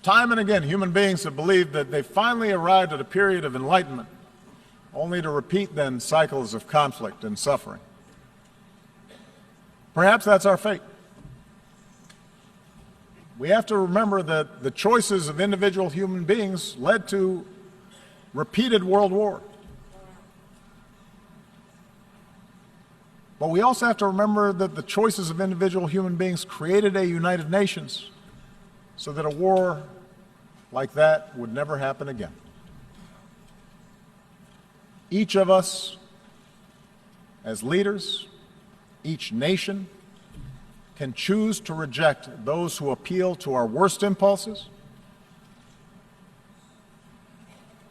Time and again, human beings have believed that they finally arrived at a period of enlightenment, only to repeat then cycles of conflict and suffering. Perhaps that's our fate. We have to remember that the choices of individual human beings led to repeated world wars. But we also have to remember that the choices of individual human beings created a United Nations so that a war like that would never happen again. Each of us, as leaders, each nation, can choose to reject those who appeal to our worst impulses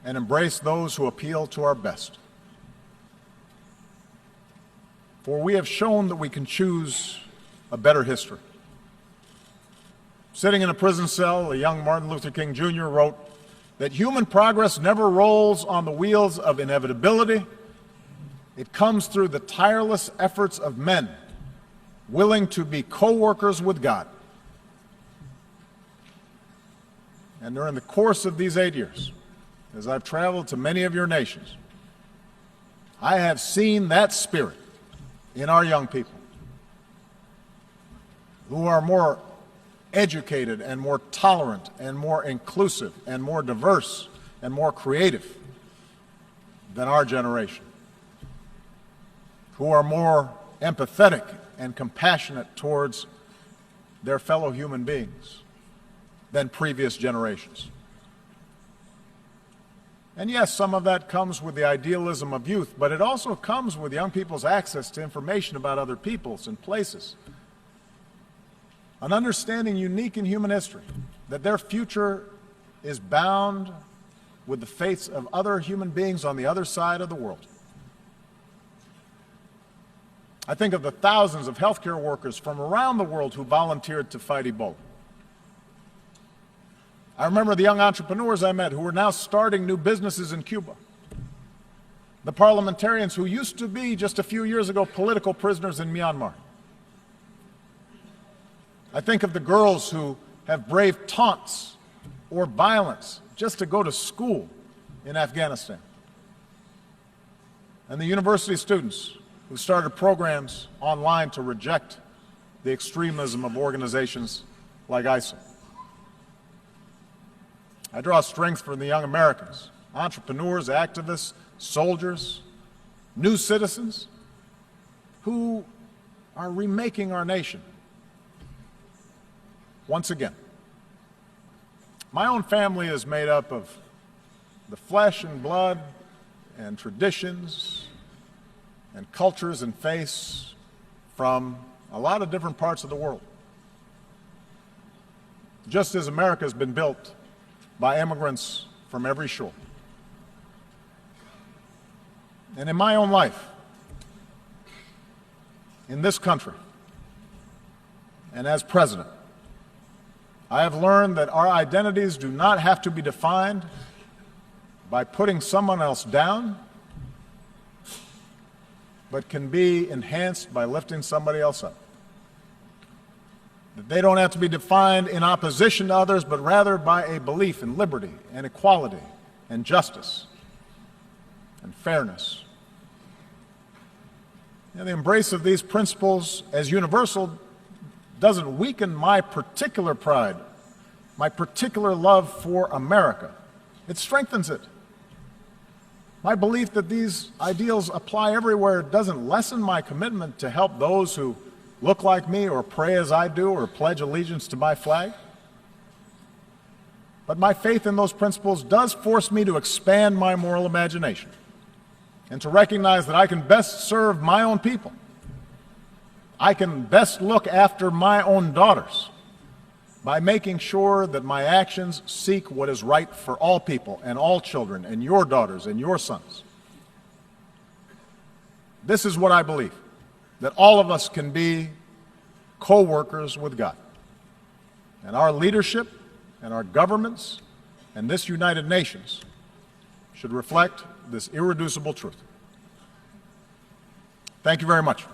and embrace those who appeal to our best. For we have shown that we can choose a better history. Sitting in a prison cell, a young Martin Luther King Jr. wrote that human progress never rolls on the wheels of inevitability. It comes through the tireless efforts of men willing to be co-workers with God. And during the course of these 8 years, as I've traveled to many of your nations, I have seen that spirit in our young people, who are more educated and more tolerant and more inclusive and more diverse and more creative than our generation, who are more empathetic and compassionate towards their fellow human beings than previous generations. And yes, some of that comes with the idealism of youth, but it also comes with young people's access to information about other peoples and places. An understanding unique in human history, that their future is bound with the fates of other human beings on the other side of the world. I think of the thousands of healthcare workers from around the world who volunteered to fight Ebola. I remember the young entrepreneurs I met who are now starting new businesses in Cuba. The parliamentarians who used to be, just a few years ago, political prisoners in Myanmar. I think of the girls who have braved taunts or violence just to go to school in Afghanistan. And the university students who started programs online to reject the extremism of organizations like ISIL. I draw strength from the young Americans, entrepreneurs, activists, soldiers, new citizens who are remaking our nation once again. My own family is made up of the flesh and blood and traditions and cultures and faiths from a lot of different parts of the world. Just as America has been built by immigrants from every shore. And in my own life, in this country, and as president, I have learned that our identities do not have to be defined by putting someone else down, but can be enhanced by lifting somebody else up. That they don't have to be defined in opposition to others, but rather by a belief in liberty and equality and justice and fairness. And the embrace of these principles as universal doesn't weaken my particular pride, my particular love for America. It strengthens it. My belief that these ideals apply everywhere doesn't lessen my commitment to help those who look like me or pray as I do or pledge allegiance to my flag. But my faith in those principles does force me to expand my moral imagination and to recognize that I can best serve my own people. I can best look after my own daughters by making sure that my actions seek what is right for all people and all children and your daughters and your sons. This is what I believe, that all of us can be co-workers with God. And our leadership and our governments and this United Nations should reflect this irreducible truth. Thank you very much.